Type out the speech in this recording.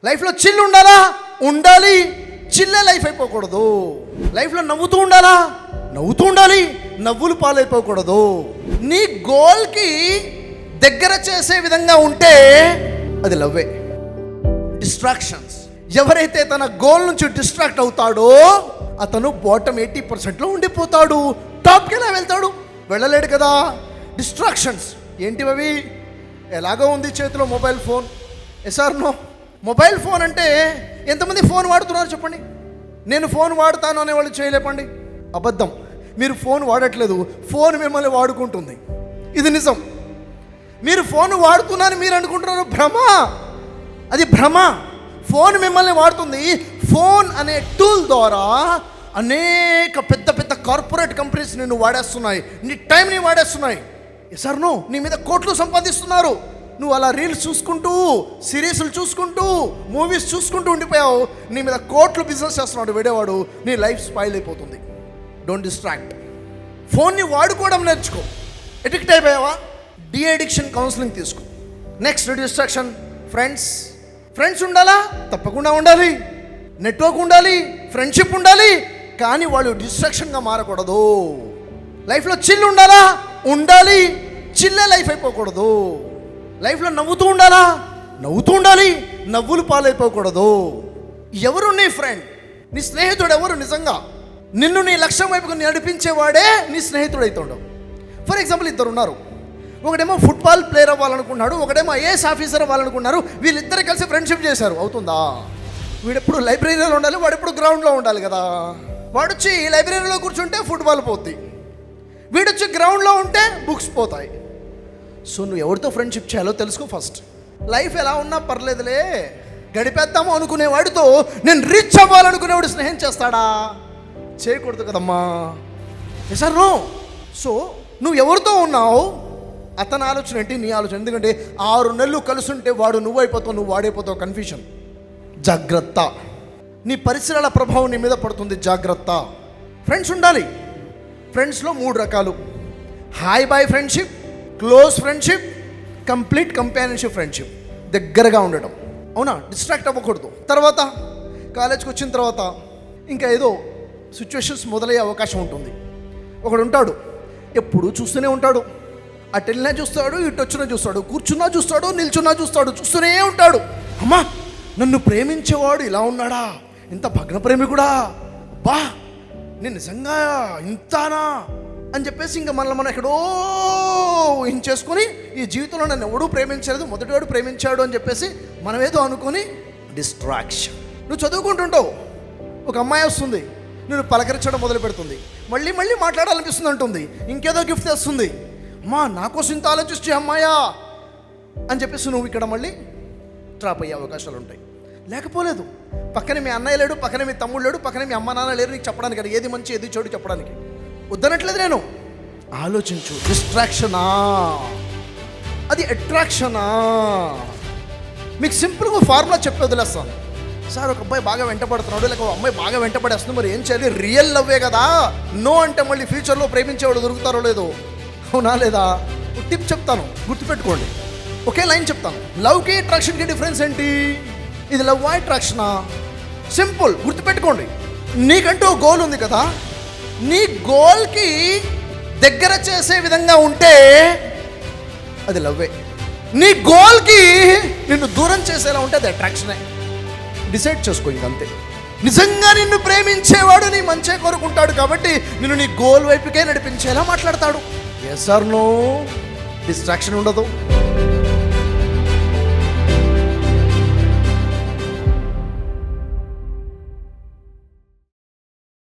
లైఫ్లో చిల్ ఉండాలా? ఉండాలి. చిల్లే లైఫ్ అయిపోకూడదు. లైఫ్లో నవ్వుతూ ఉండాలా? నవ్వుతూ ఉండాలి. నవ్వులు పాలైపోకూడదు. నీ గోల్కి దగ్గర చేసే విధంగా ఉంటే అది లవ్వే. డిస్ట్రాక్షన్స్, ఎవరైతే తన గోల్ నుంచి డిస్ట్రాక్ట్ అవుతాడో అతను బాటమ్ 80%లో ఉండిపోతాడు. టాప్కి ఎలా వెళ్తాడు? వెళ్ళలేడు కదా. డిస్ట్రాక్షన్స్ ఏంటివి? ఎలాగో ఉంది చేతిలో mobile phone. Yes or no? Mobile phone అంటే ఎంతమంది ఫోన్ వాడుతున్నారు చెప్పండి. నేను ఫోన్ వాడతాను అనేవాళ్ళు చేయలేపండి. అబద్ధం. మీరు ఫోన్ వాడట్లేదు, ఫోన్ మిమ్మల్ని వాడుకుంటుంది. ఇది నిజం. మీరు ఫోన్ వాడుతున్నారని మీరు అనుకుంటున్నారు, భ్రమ. అది భ్రమ. ఫోన్ మిమ్మల్ని వాడుతుంది. ఫోన్ అనే టూల్ ద్వారా అనేక పెద్ద పెద్ద కార్పొరేట్ కంపెనీస్ నిన్ను వాడేస్తున్నాయి, నీ టైంని వాడేస్తున్నాయి. సార్ నో, నీ మీద కోట్లు సంపాదిస్తున్నారు. నువ్వు అలా రీల్స్ చూసుకుంటూ, సిరీస్లు చూసుకుంటూ, మూవీస్ చూసుకుంటూ ఉండిపోయావు. నీ మీద కోట్లు బిజినెస్ చేస్తున్నాడు వేడేవాడు. నీ లైఫ్ స్పాయిల్ అయిపోతుంది. Don't distract. ఫోన్ని వాడుకోవడం నేర్చుకో. ఎడిక్ట్ అయిపోయావా? డీఅడిక్షన్ కౌన్సిలింగ్ తీసుకో. నెక్స్ట్ డిస్ట్రాక్షన్, ఫ్రెండ్స్ ఉండాలా? తప్పకుండా ఉండాలి. నెట్వర్క్ ఉండాలి, ఫ్రెండ్షిప్ ఉండాలి. కానీ వాళ్ళు డిస్ట్రాక్షన్గా మారకూడదు. లైఫ్లో చిల్ ఉండాలా? ఉండాలి. చిల్లే లైఫ్ అయిపోకూడదు. లైఫ్లో నవ్వుతూ ఉండాలా? నవ్వుతూ ఉండాలి. నవ్వులు పాలైపోకూడదు. ఎవరు నీ ఫ్రెండ్? నీ స్నేహితుడు ఎవరు? నిజంగా నిన్ను నీ లక్ష్యం వైపుకు నడిపించేవాడే నీ స్నేహితుడు అవుతాడు. ఫర్ ఎగ్జాంపుల్, ఇద్దరు ఉన్నారు. ఒకడేమో ఫుట్బాల్ ప్లేయర్ అవ్వాలనుకున్నాడు, ఒకడేమో ఐఏఎస్ ఆఫీసర్ అవ్వాలనుకున్నారు. వీళ్ళిద్దరు కలిసి ఫ్రెండ్షిప్ చేశారు. అవుతుందా? వీడెప్పుడు లైబ్రరీలో ఉండాలి, వాడెప్పుడు గ్రౌండ్లో ఉండాలి కదా. వాడొచ్చి లైబ్రరీలో కూర్చుంటే ఫుట్బాల్ పోద్ది, వీడొచ్చి గ్రౌండ్లో ఉంటే బుక్స్ పోతాయి. సో నువ్వు ఎవరితో ఫ్రెండ్షిప్ చేయాలో తెలుసుకో ఫస్ట్. లైఫ్ ఎలా ఉన్నా పర్లేదులే గడిపేద్దాము అనుకునేవాడితో నేను రీచ్ అవ్వాలనుకునేవాడు స్నేహం చేస్తాడా? చేయకూడదు కదమ్మా. Sir no. సో నువ్వు ఎవరితో ఉన్నావు, అతని ఆలోచన ఏంటి, నీ ఆలోచన. ఎందుకంటే 6 నెలలు కలుసుంటే వాడు నువ్వు అయిపోతావు, నువ్వు వాడైపోతావు. కన్ఫ్యూషన్. జాగ్రత్త. నీ పరిసరాల ప్రభావం నీ మీద పడుతుంది. జాగ్రత్త. ఫ్రెండ్స్ ఉండాలి. ఫ్రెండ్స్లో 3 రకాలు: hi bye friendship, close friendship, complete companionship friendship. దగ్గరగా ఉండడం. అవునా? డిస్ట్రాక్ట్ అవ్వకూడదు. తర్వాత కాలేజ్కి వచ్చిన తర్వాత ఇంకా ఏదో సిచ్యువేషన్స్ మొదలయ్యే అవకాశం ఉంటుంది. ఒకడు ఉంటాడు, ఎప్పుడు చూస్తూనే ఉంటాడు. అటు వెళ్ళినా చూస్తాడు, ఇటు వచ్చినా చూస్తాడు, కూర్చున్నా చూస్తాడు, నిల్చున్నా చూస్తాడు, చూస్తూనే ఉంటాడు. అమ్మా, నన్ను ప్రేమించేవాడు ఇలా ఉన్నాడా? ఇంత భగ్న ప్రేమికుడా? బా, నేను నిజంగా ఇంతానా అని చెప్పేసి ఇంకా మనం ఎక్కడో ఊహించేసుకొని ఈ జీవితంలో నన్ను ఎవడూ ప్రేమించలేదు, మొదటివాడు ప్రేమించాడు అని చెప్పేసి మనం ఏదో అనుకొని డిస్ట్రాక్షన్. నువ్వు చదువుకుంటుంటావు, ఒక అమ్మాయి వస్తుంది, నేను పలకరించడం మొదలు పెడుతుంది, మళ్ళీ మళ్ళీ మాట్లాడాలనిపిస్తుంది అంటుంది, ఇంకేదో గిఫ్ట్ తెస్తుంది. అమ్మా, నా కోసం ఇంత ఆలోచించే అమ్మాయా అని చెప్పేసి నువ్వు ఇక్కడ మళ్ళీ ట్రాప్ అయ్యే అవకాశాలు ఉంటాయి. లేకపోలేదు, పక్కనే మీ అన్నయ్య లేడు, పక్కనే మీ తమ్ముడు లేడు, పక్కనే మీ అమ్మ నాన్న లేరు నీకు చెప్పడానికి, అది ఏది మంచి ఏది చెడు చెప్పడానికి. వద్దనట్లేదు నేను. ఆలోచించు. డిస్ట్రాక్షనా అది అట్రాక్షనా? మీకు సింపుల్గా ఫార్ములా చెప్పి వదిలేస్తాను. సార్, ఒక అబ్బాయి బాగా వెంటపడుతున్నాడు, లేక ఒక అమ్మాయి బాగా వెంటపడేస్తుంది, మరి ఏం చేయాలి? రియల్ లవ్వే కదా. నో అంటే మళ్ళీ ఫ్యూచర్లో ప్రేమించేవాడు దొరుకుతారో లేదో. అవునా లేదా? టిప్ చెప్తాను, గుర్తుపెట్టుకోండి. ఒకే లైన్ చెప్తాను. లవ్కి అట్రాక్షన్కి డిఫరెన్స్ ఏంటి? ఇది లవ్ అట్రాక్షనా? సింపుల్, గుర్తుపెట్టుకోండి. నీకంటూ గోల్ ఉంది కదా, నీ గోల్కి దగ్గర చేసే విధంగా ఉంటే అది లవ్వే. నీ గోల్కి నిన్ను దూరం చేసేలా ఉంటే అది అట్రాక్షనే. డిసైడ్ చేసుకో ఇంకంతే. నిజంగా నిన్ను ప్రేమించేవాడు నీ మంచే కోరుకుంటాడు కాబట్టి నిన్ను నీ గోల్ వైపుకే నడిపించేలా మాట్లాడతాడు. Yes are no? డిస్ట్రాక్షన్ ఉండదు.